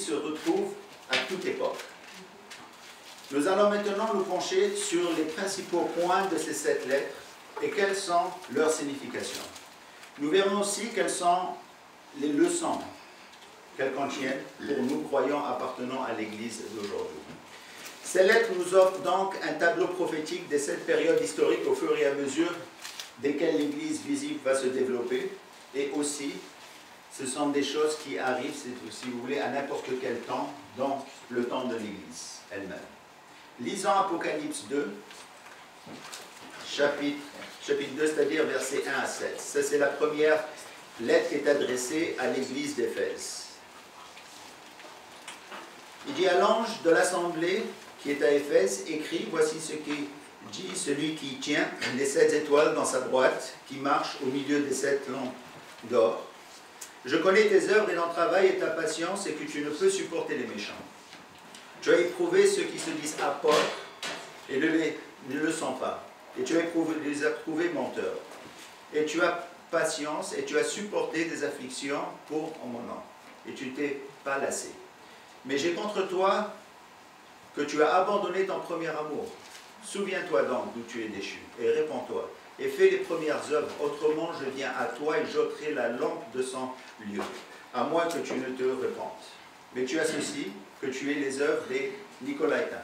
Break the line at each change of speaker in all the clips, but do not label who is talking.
se retrouve à toute époque. Nous allons maintenant nous pencher sur les principaux points de ces 7 lettres et quelles sont leurs significations. Nous verrons aussi quelles sont les leçons qu'elles contiennent pour nous croyants appartenant à l'Église d'aujourd'hui. Ces lettres nous offrent donc un tableau prophétique de cette période historique au fur et à mesure desquelles l'Église visible va se développer, et aussi ce sont des choses qui arrivent, si vous voulez, à n'importe quel temps, dans le temps de l'Église elle-même. Lisons Apocalypse 2, chapitre 2, c'est-à-dire versets 1 à 7. Ça, c'est la première lettre qui est adressée à l'Église d'Éphèse. Il dit à l'ange de l'assemblée qui est à Éphèse, écrit, voici ce qui dit celui qui tient les 7 étoiles dans sa droite, qui marche au milieu des 7 lampes d'or. Je connais tes œuvres et ton travail et ta patience, et que tu ne peux supporter les méchants. Tu as éprouvé ceux qui se disent apôtres et ne le sont pas. Et tu as les as trouvés menteurs. Et tu as patience et tu as supporté des afflictions pour mon nom. Et tu t'es pas lassé. Mais j'ai contre toi que tu as abandonné ton premier amour. Souviens-toi donc d'où tu es déchu et répands-toi. Et fais les premières œuvres, autrement je viens à toi et j'ôterai la lampe de son lieu, à moins que tu ne te repentes. Mais tu as ceci, que tu aies les œuvres des Nicolaïtains,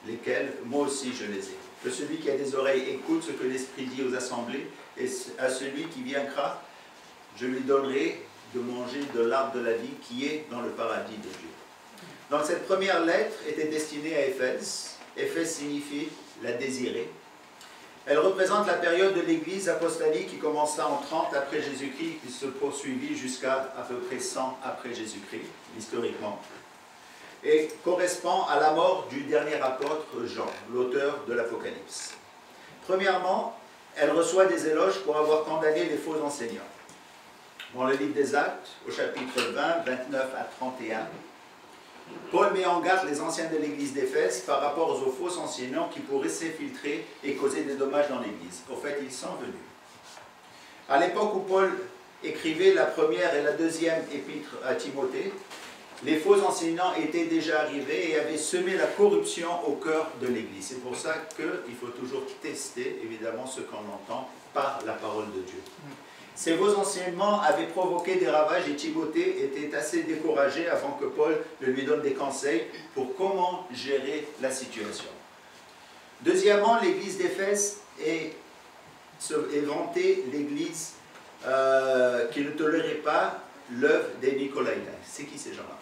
lesquelles moi aussi je les ai. Que celui qui a des oreilles écoute ce que l'Esprit dit aux assemblées, et à celui qui vaincra, je lui donnerai de manger de l'arbre de la vie qui est dans le paradis de Dieu. Donc cette première lettre était destinée à Éphèse. Éphèse signifie la désirée. Elle représente la période de l'Église apostolique qui commença en 30 après Jésus-Christ, qui se poursuivit jusqu'à peu près 100 après Jésus-Christ, historiquement, et correspond à la mort du dernier apôtre Jean, l'auteur de l'Apocalypse. Premièrement, elle reçoit des éloges pour avoir condamné les faux enseignants. Dans le livre des Actes, au chapitre 20, 29 à 31, Paul met en garde les anciens de l'église d'Éphèse par rapport aux faux enseignants qui pourraient s'infiltrer et causer des dommages dans l'église. Au fait, ils sont venus. À l'époque où Paul écrivait la première et la deuxième épître à Timothée, les faux enseignants étaient déjà arrivés et avaient semé la corruption au cœur de l'église. C'est pour ça qu'il faut toujours tester, évidemment, ce qu'on entend par la parole de Dieu. Ces faux enseignements avaient provoqué des ravages et Timothée était assez découragé avant que Paul ne lui donne des conseils pour comment gérer la situation. Deuxièmement, l'église d'Éphèse est vantée l'église qui ne tolérait pas l'œuvre des Nicolaïtains. C'est qui ces gens-là?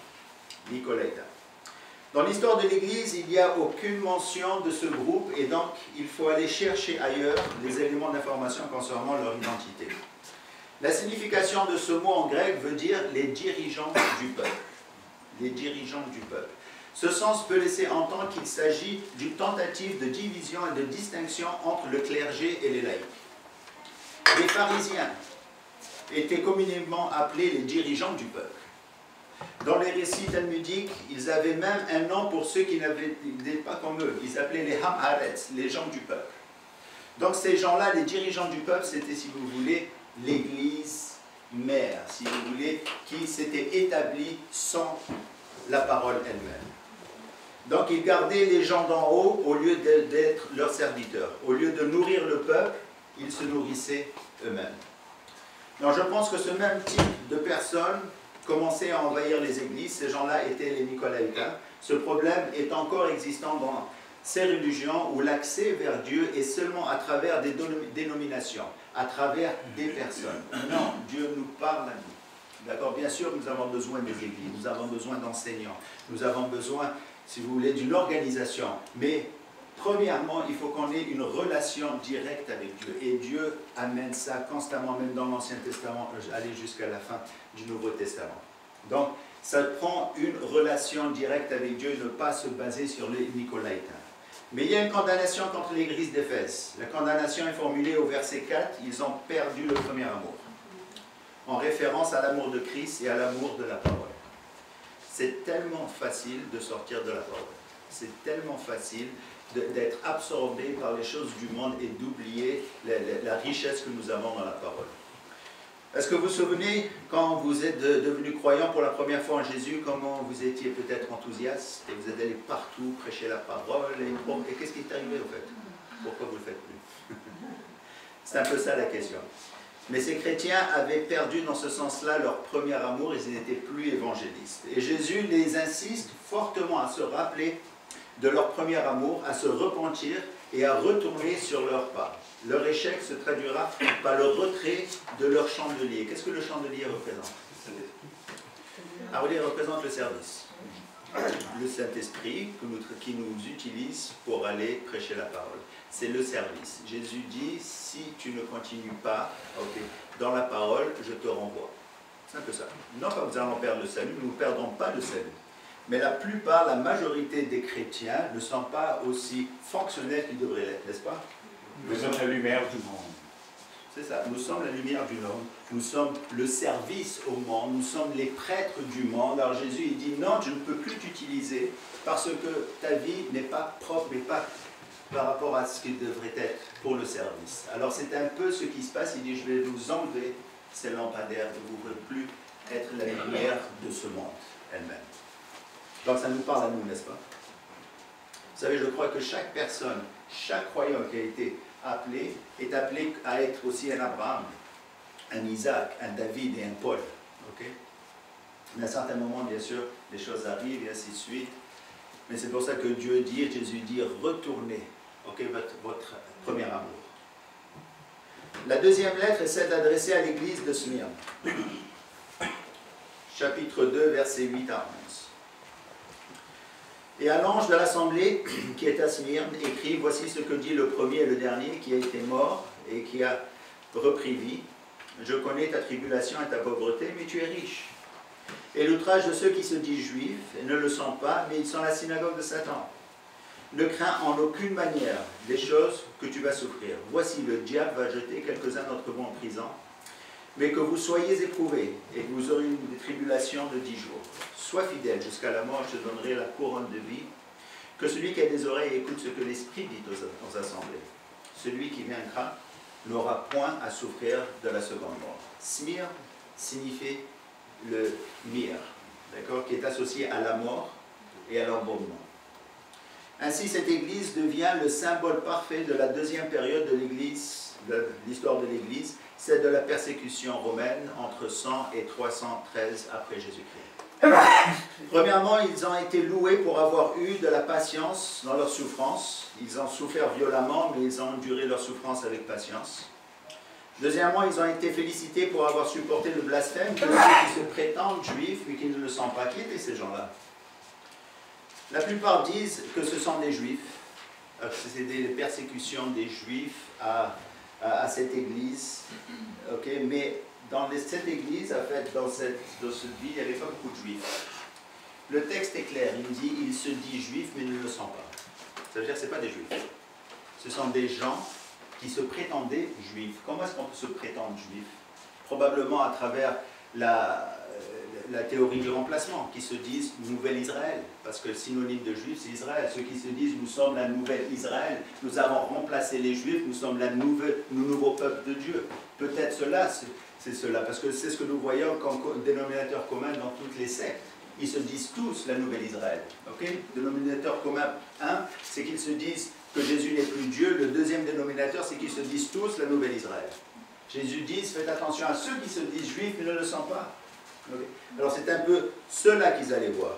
Nicolaïtains. Dans l'histoire de l'église, il n'y a aucune mention de ce groupe et donc il faut aller chercher ailleurs les éléments d'information concernant leur identité. La signification de ce mot en grec veut dire les dirigeants du peuple. Les dirigeants du peuple. Ce sens peut laisser entendre qu'il s'agit d'une tentative de division et de distinction entre le clergé et les laïcs. Les pharisiens étaient communément appelés les dirigeants du peuple. Dans les récits talmudiques, ils avaient même un nom pour ceux qui n'étaient pas comme eux. Ils s'appelaient les Ham-Haretz, les gens du peuple. Donc ces gens-là, les dirigeants du peuple, c'était, si vous voulez, l'église mère, si vous voulez, qui s'était établie sans la parole elle-même. Donc ils gardaient les gens d'en haut au lieu d'être leurs serviteurs. Au lieu de nourrir le peuple, ils se nourrissaient eux-mêmes. Donc je pense que ce même type de personnes commençaient à envahir les églises. Ces gens-là étaient les Nicolaïtains. Ce problème est encore existant dans ces religions où l'accès vers Dieu est seulement à travers des dénominations, à travers des personnes. Non, Dieu nous parle à nous. D'accord? Bien sûr, nous avons besoin des églises, nous avons besoin d'enseignants, nous avons besoin, si vous voulez, d'une organisation. Mais premièrement, il faut qu'on ait une relation directe avec Dieu. Et Dieu amène ça constamment, même dans l'Ancien Testament, aller jusqu'à la fin du Nouveau Testament. Donc, ça prend une relation directe avec Dieu, ne pas se baser sur les Nicolaïtains. Mais il y a une condamnation contre l'église d'Éphèse. La condamnation est formulée au verset 4, ils ont perdu le premier amour, en référence à l'amour de Christ et à l'amour de la parole. C'est tellement facile de sortir de la parole. C'est tellement facile d'être absorbé par les choses du monde et d'oublier la richesse que nous avons dans la parole. Est-ce que vous vous souvenez, quand vous êtes devenu croyant pour la première fois en Jésus, comment vous étiez peut-être enthousiaste et vous êtes allé partout prêcher la parole et qu'est-ce qui est arrivé en fait? Pourquoi vous ne le faites plus? C'est un peu ça la question. Mais ces chrétiens avaient perdu dans ce sens-là leur premier amour, ils n'étaient plus évangélistes. Et Jésus les insiste fortement à se rappeler de leur premier amour, à se repentir et à retourner sur leurs pas. Leur échec se traduira par le retrait de leur chandelier. Qu'est-ce que le chandelier représente? Ah oui, il représente le service. Le Saint-Esprit qui nous utilise pour aller prêcher la parole. C'est le service. Jésus dit, si tu ne continues pas dans la parole, je te renvoie. C'est un peu ça. Non pas que nous allons perdre le salut, nous ne perdrons pas le salut. Mais la plupart, la majorité des chrétiens ne sont pas aussi fonctionnels qu'ils devraient l'être, n'est-ce pas?
Nous sommes la lumière du monde.
C'est ça, nous sommes la lumière du monde, nous sommes le service au monde, nous sommes les prêtres du monde. Alors Jésus il dit non, je ne peux plus t'utiliser parce que ta vie n'est pas propre et pas par rapport à ce qu'il devrait être pour le service. Alors c'est un peu ce qui se passe, il dit je vais vous enlever ces lampadaires, vous ne pouvez plus être la lumière de ce monde elle-même. Donc ça nous parle à nous, n'est-ce pas? Vous savez, je crois que chaque personne, chaque croyant qui a été appelé, est appelé à être aussi un Abraham, un Isaac, un David et un Paul. Okay? Mais à un certain moment, bien sûr, les choses arrivent et ainsi de suite. Mais c'est pour ça que Dieu dit, Jésus dit, retournez votre premier amour. La deuxième lettre est celle adressée à l'église de Smyrne. Chapitre 2, versets 8 à 11. Et à l'ange de l'assemblée qui est à Smyrne, écrit, voici ce que dit le premier et le dernier qui a été mort et qui a repris vie. Je connais ta tribulation et ta pauvreté, mais tu es riche. Et l'outrage de ceux qui se disent juifs et ne le sont pas, mais ils sont la synagogue de Satan. Ne crains en aucune manière les choses que tu vas souffrir. Voici, le diable va jeter quelques-uns d'entre vous en prison, mais que vous soyez éprouvés et que vous aurez une tribulation de 10 jours. Sois fidèle jusqu'à la mort, je te donnerai la couronne de vie. Que celui qui a des oreilles écoute ce que l'Esprit dit aux assemblées. Celui qui vaincra n'aura point à souffrir de la seconde mort. Smyrne signifie le myrrhe, d'accord, qui est associé à la mort et à l'embaumement. Ainsi, cette église devient le symbole parfait de la deuxième période de l'église, de l'histoire de l'église, celle de la persécution romaine entre 100 et 313 après Jésus-Christ. Premièrement, ils ont été loués pour avoir eu de la patience dans leur souffrance. Ils ont souffert violemment, mais ils ont enduré leur souffrance avec patience. Deuxièmement, ils ont été félicités pour avoir supporté le blasphème de ceux qui se prétendent juifs, mais qui ne le sont pas. Qui étaient ces gens-là? La plupart disent que ce sont des juifs, que c'était des persécutions des juifs à cette église. Okay? Mais dans cette église, en fait, dans cette vie, il n'y avait pas beaucoup de juifs. Le texte est clair, il dit « ils se disent juifs, mais ne le sont pas ». Ça veut dire que ce n'est pas des juifs. Ce sont des gens qui se prétendaient juifs. Comment est-ce qu'on peut se prétendre juif? Probablement à travers la théorie du remplacement, qui se disent Nouvel Israël, parce que le synonyme de juif, c'est Israël. Ceux qui se disent nous sommes la nouvelle Israël, nous avons remplacé les juifs, nous sommes le nouveau peuple de Dieu. Peut-être cela, c'est cela, parce que c'est ce que nous voyons comme dénominateur commun dans toutes les sectes. Ils se disent tous la nouvelle Israël. Okay? Dénominateur commun 1, c'est qu'ils se disent que Jésus n'est plus Dieu. Le deuxième dénominateur, c'est qu'ils se disent tous la nouvelle Israël. Jésus dit, faites attention à ceux qui se disent juifs, mais ne le sont pas. Okay? Alors c'est un peu cela qu'ils allaient voir.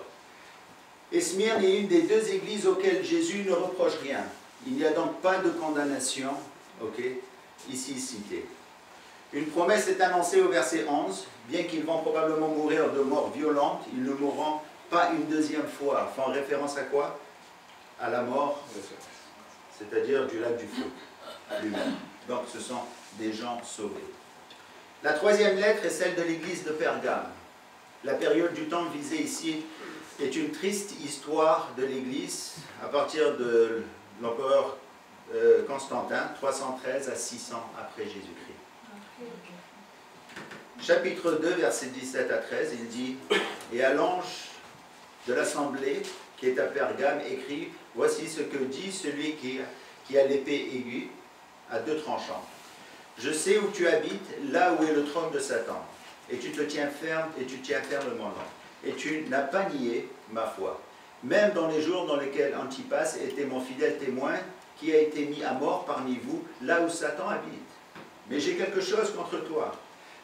Et Smyrne est une des deux églises auxquelles Jésus ne reproche rien. Il n'y a donc pas de condamnation, ici citée. Une promesse est annoncée au verset 11. Bien qu'ils vont probablement mourir de mort violente, ils ne mourront pas une deuxième fois. Font référence à quoi? À la mort, c'est-à-dire du lac du feu lui-même. Donc ce sont des gens sauvés. La troisième lettre est celle de l'église de Pergame. La période du temps visée ici est une triste histoire de l'église à partir de l'empereur Constantin, 313 à 600 après Jésus-Christ. Chapitre 2, versets 17 à 13, il dit « Et à l'ange de l'assemblée qui est à Pergame écrit, voici ce que dit celui qui a l'épée aiguë à deux tranchants. Je sais où tu habites, là où est le trône de Satan. Et tu te tiens ferme, et tu tiens fermement là. Et tu n'as pas nié ma foi. Même dans les jours dans lesquels Antipas était mon fidèle témoin, qui a été mis à mort parmi vous, là où Satan habite. Mais j'ai quelque chose contre toi.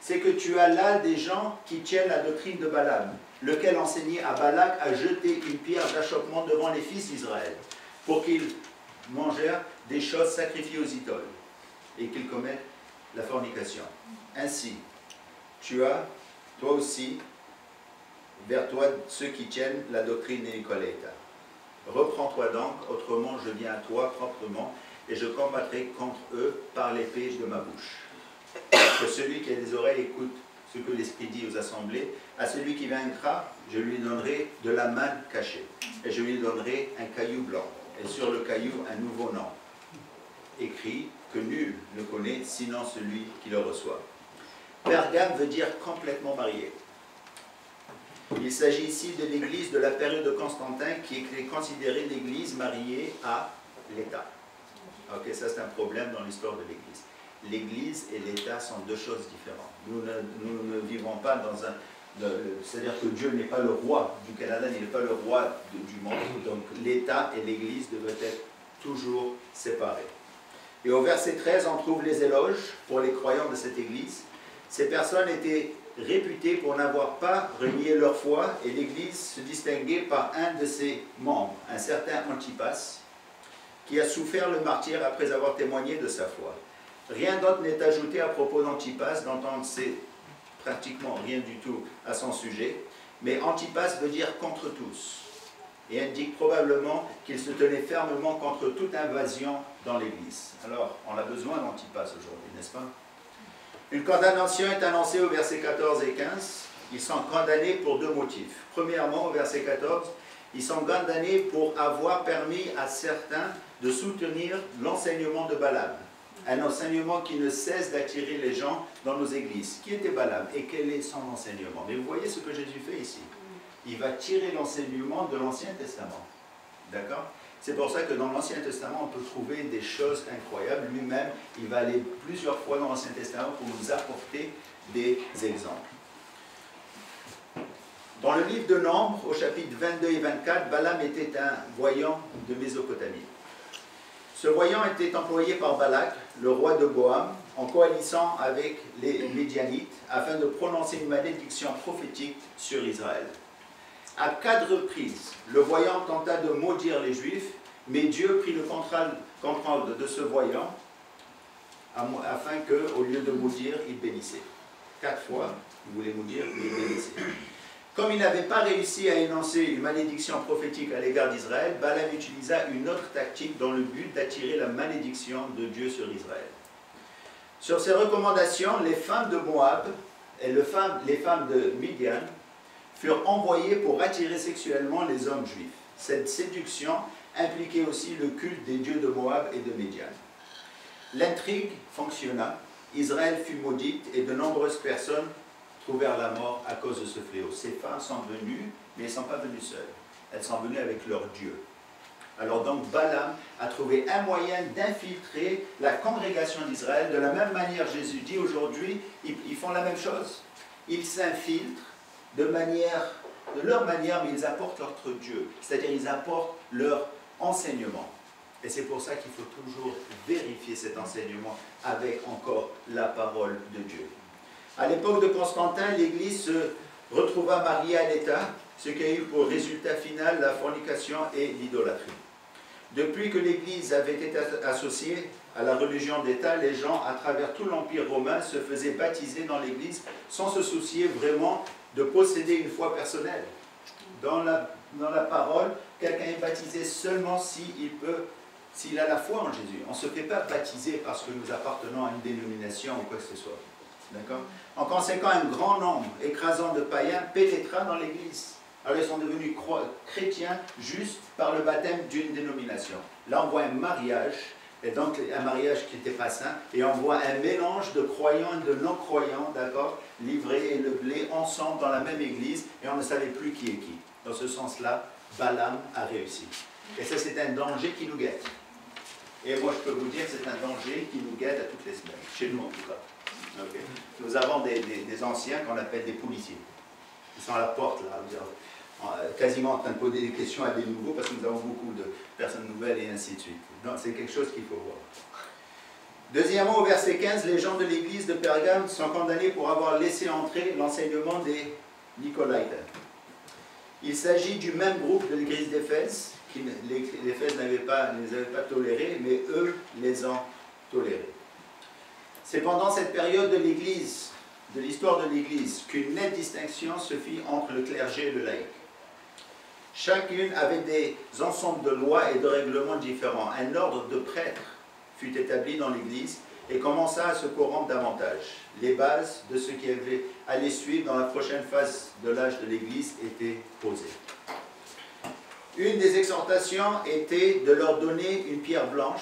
C'est que tu as là des gens qui tiennent la doctrine de Balaam, lequel enseignait à Balak à jeter une pierre d'achoppement devant les fils d'Israël, pour qu'ils mangèrent des choses sacrifiées aux idoles, et qu'ils commettent la fornication. Ainsi, tu as, toi aussi, vers toi ceux qui tiennent la doctrine des Nicolaïtas. Reprends-toi donc, autrement je viens à toi proprement, et je combattrai contre eux par l'épée de ma bouche. Que celui qui a des oreilles écoute ce que l'Esprit dit aux assemblées. À celui qui vaincra, je lui donnerai de la manne cachée, et je lui donnerai un caillou blanc, et sur le caillou un nouveau nom, écrit que nul ne connaît sinon celui qui le reçoit. Pergame veut dire complètement marié. Il s'agit ici de l'église de la période de Constantin qui est considérée l'église mariée à l'État. Ok, ça c'est un problème dans l'histoire de l'église. L'église et l'État sont deux choses différentes. Nous ne vivons pas dans un... C'est-à-dire que Dieu n'est pas le roi du Canada, il n'est pas le roi du monde. Donc l'État et l'église devaient être toujours séparés. Et au verset 13, on trouve les éloges pour les croyants de cette église. Ces personnes étaient réputées pour n'avoir pas renié leur foi, et l'église se distinguait par un de ses membres, un certain Antipas, qui a souffert le martyre après avoir témoigné de sa foi. Rien d'autre n'est ajouté à propos d'Antipas, dont on ne sait pratiquement rien du tout à son sujet, mais Antipas veut dire contre tous, et indique probablement qu'il se tenait fermement contre toute invasion dans l'église. Alors, on a besoin d'Antipas aujourd'hui, n'est-ce pas? Une condamnation est annoncée au verset 14 et 15. Ils sont condamnés pour deux motifs. Premièrement, au verset 14, ils sont condamnés pour avoir permis à certains de soutenir l'enseignement de Balaam. Un enseignement qui ne cesse d'attirer les gens dans nos églises. Qui était Balaam et quel est son enseignement? Mais vous voyez ce que Jésus fait ici. Il va tirer l'enseignement de l'Ancien Testament. D'accord? C'est pour ça que dans l'Ancien Testament, on peut trouver des choses incroyables. Lui-même, il va aller plusieurs fois dans l'Ancien Testament pour nous apporter des exemples. Dans le livre de Nombres, au chapitre 22 et 24, Balaam était un voyant de Mésopotamie. Ce voyant était employé par Balak, le roi de Moab, en coalissant avec les Médianites, afin de prononcer une malédiction prophétique sur Israël. À 4 reprises, le voyant tenta de maudire les Juifs, mais Dieu prit le contrôle de ce voyant afin qu'au lieu de maudire, il bénissait. 4 fois, il voulait maudire, mais il bénissait. Comme il n'avait pas réussi à énoncer une malédiction prophétique à l'égard d'Israël, Balaam utilisa une autre tactique dans le but d'attirer la malédiction de Dieu sur Israël. Sur ces recommandations, les femmes de Moab et les femmes de Midian furent envoyés pour attirer sexuellement les hommes juifs. Cette séduction impliquait aussi le culte des dieux de Moab et de Midian. L'intrigue fonctionna, Israël fut maudite et de nombreuses personnes trouvèrent la mort à cause de ce fléau. Ces femmes sont venues, mais elles ne sont pas venues seules. Elles sont venues avec leur Dieu. Alors donc Balaam a trouvé un moyen d'infiltrer la congrégation d'Israël. De la même manière, Jésus dit aujourd'hui, ils font la même chose. Ils s'infiltrent de leur manière, mais ils apportent leur Dieu. C'est-à-dire ils apportent leur enseignement. Et c'est pour ça qu'il faut toujours vérifier cet enseignement avec encore la parole de Dieu. À l'époque de Constantin, l'Église se retrouva mariée à l'État, ce qui a eu pour résultat final la fornication et l'idolâtrie. Depuis que l'Église avait été associée à la religion d'État, les gens à travers tout l'Empire romain se faisaient baptiser dans l'Église sans se soucier vraiment de posséder une foi personnelle. Dans la parole, quelqu'un est baptisé seulement s'il a la foi en Jésus. On ne se fait pas baptiser parce que nous appartenons à une dénomination ou quoi que ce soit. D'accord? En conséquent, un grand nombre écrasant de païens pénétra dans l'Église. Alors ils sont devenus chrétiens juste par le baptême d'une dénomination. Là, on voit un mariage, et donc un mariage qui n'était pas saint, et on voit un mélange de croyants et de non-croyants, d'accord, livrés et le blé ensemble dans la même église, et on ne savait plus qui est qui. Dans ce sens-là, Balaam a réussi. Et ça, c'est un danger qui nous guette. Et moi, je peux vous dire que c'est un danger qui nous guette à toutes les semaines, chez nous en tout cas. Okay. Nous avons des anciens qu'on appelle des policiers. Ils sont à la porte, là, quasiment en train de poser des questions à des nouveaux, parce que nous avons beaucoup de personnes nouvelles et ainsi de suite. Donc, c'est quelque chose qu'il faut voir. Deuxièmement, au verset 15, les gens de l'église de Pergame sont condamnés pour avoir laissé entrer l'enseignement des Nicolaïtes. Il s'agit du même groupe de l'église d'Éphèse, qui l'Éphèse ne les avait pas tolérés, mais eux les ont tolérés. C'est pendant cette période de l'église, de l'histoire de l'église, qu'une nette distinction se fit entre le clergé et le laïc. Chacune avait des ensembles de lois et de règlements différents. Un ordre de prêtres fut établi dans l'église et commença à se corrompre davantage. Les bases de ce qui allait suivre dans la prochaine phase de l'âge de l'église étaient posées. Une des exhortations était de leur donner une pierre blanche.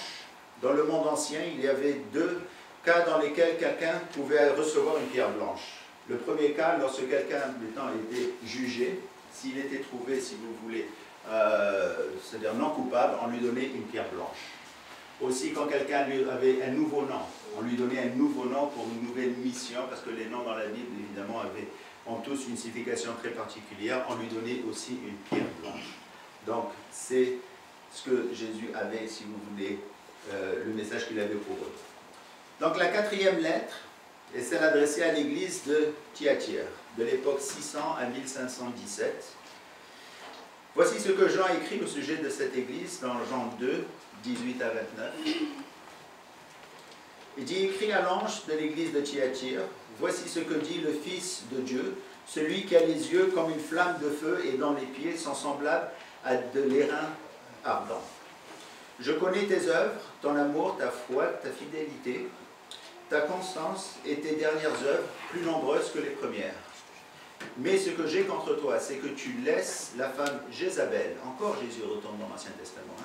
Dans le monde ancien, il y avait deux cas dans lesquels quelqu'un pouvait recevoir une pierre blanche. Le premier cas, lorsque quelqu'un était jugé, s'il était trouvé, si vous voulez, c'est-à-dire non coupable, on lui donnait une pierre blanche. Aussi, quand quelqu'un avait un nouveau nom, on lui donnait un nouveau nom pour une nouvelle mission, parce que les noms dans la Bible, évidemment, ont tous une signification très particulière, on lui donnait aussi une pierre blanche. Donc, c'est ce que Jésus avait, si vous voulez, le message qu'il avait pour eux. Donc, la quatrième lettre est celle adressée à l'église de Thyatire, de l'époque 600 à 1517. Voici ce que Jean écrit au sujet de cette église dans Jean 2, 18 à 29. Il dit, écrit à l'ange de l'église de Thyatire, voici ce que dit le Fils de Dieu, celui qui a les yeux comme une flamme de feu et dont les pieds sont semblables à de l'airain ardent. Je connais tes œuvres, ton amour, ta foi, ta fidélité, ta constance et tes dernières œuvres, plus nombreuses que les premières. Mais ce que j'ai contre toi, c'est que tu laisses la femme Jézabel, encore Jésus retourne dans l'Ancien Testament,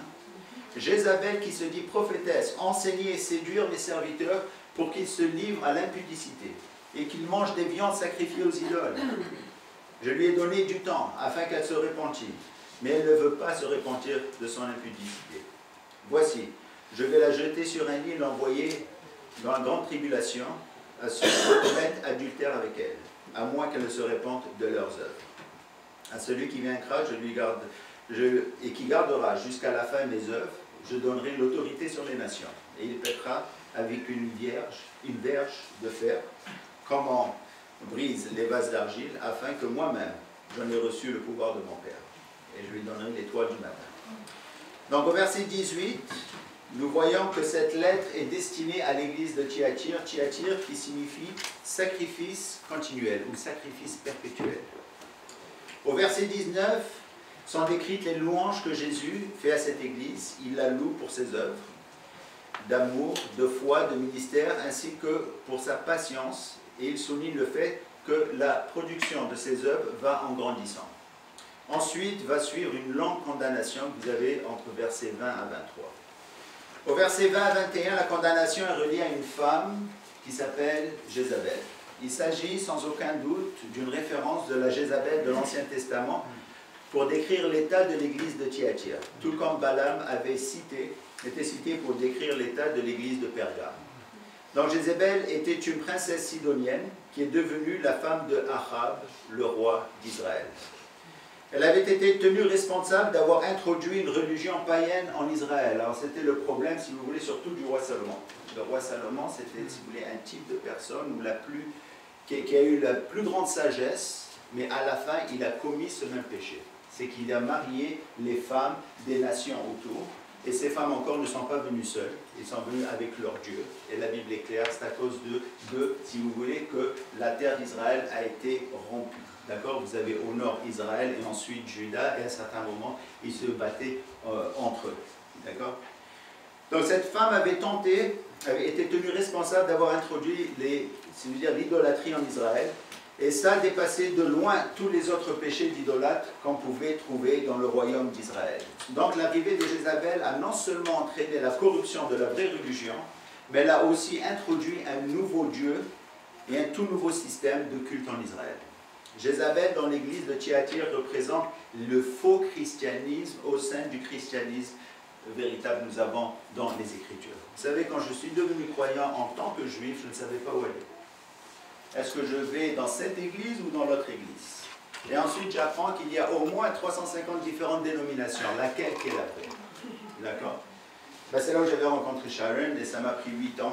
Jézabel qui se dit prophétesse, enseigner et séduire mes serviteurs pour qu'ils se livrent à l'impudicité et qu'ils mangent des viandes sacrifiées aux idoles. Je lui ai donné du temps afin qu'elle se repentisse, mais elle ne veut pas se repentir de son impudicité. Voici, je vais la jeter sur un lit, l'envoyer dans la grande tribulation, à ceux qui commettent adultère avec elle, à moins qu'elle ne se répente de leurs œuvres. À celui qui vaincra, et qui gardera jusqu'à la fin mes œuvres, je donnerai l'autorité sur les nations. Et il pètera avec une verge de fer, comme on brise les vases d'argile, afin que moi-même, j'en ai reçu le pouvoir de mon Père. Et je lui donnerai l'étoile du matin. Donc au verset 18, nous voyons que cette lettre est destinée à l'église de Thyatire, Thyatire qui signifie sacrifice continuel ou sacrifice perpétuel. Au verset 19, sont décrites les louanges que Jésus fait à cette église. Il la loue pour ses œuvres d'amour, de foi, de ministère, ainsi que pour sa patience. Et il souligne le fait que la production de ses œuvres va en grandissant. Ensuite va suivre une longue condamnation que vous avez entre versets 20 à 23. Au verset 20 à 21, la condamnation est reliée à une femme qui s'appelle Jézabel. Il s'agit sans aucun doute d'une référence de la Jézabel de l'Ancien Testament pour décrire l'état de l'église de Thyatire, tout comme Balaam était cité pour décrire l'état de l'église de Pergame. Donc Jézabel était une princesse sidonienne qui est devenue la femme de Achab, le roi d'Israël. Elle avait été tenue responsable d'avoir introduit une religion païenne en Israël. Alors c'était le problème, si vous voulez, surtout du roi Salomon. Le roi Salomon, c'était, si vous voulez, un type de personne qui a eu la plus grande sagesse, mais à la fin, il a commis ce même péché. C'est qu'il a marié les femmes des nations autour, et ces femmes encore ne sont pas venues seules, elles sont venues avec leur Dieu, et la Bible est claire, c'est à cause de, si vous voulez, que la terre d'Israël a été rompue. D'accord? Vous avez au nord Israël et ensuite Juda, et à un certain moment, ils se battaient entre eux. D'accord? Donc cette femme avait été tenue responsable d'avoir introduit l'idolâtrie en Israël, et ça dépassait de loin tous les autres péchés d'idolâtres qu'on pouvait trouver dans le royaume d'Israël. Donc l'arrivée de Jézabel a non seulement entraîné la corruption de la vraie religion, mais elle a aussi introduit un nouveau Dieu et un tout nouveau système de culte en Israël. Jézabel dans l'église de Thyatire représente le faux christianisme au sein du christianisme véritable nous avons dans les Écritures. Vous savez, quand je suis devenu croyant en tant que juif, je ne savais pas où aller. Est-ce que je vais dans cette église ou dans l'autre église? Et ensuite, j'apprends qu'il y a au moins 350 différentes dénominations. Laquelle qui est la vraie? D'accord? Ben, c'est là où j'avais rencontré Sharon et ça m'a pris 8 ans.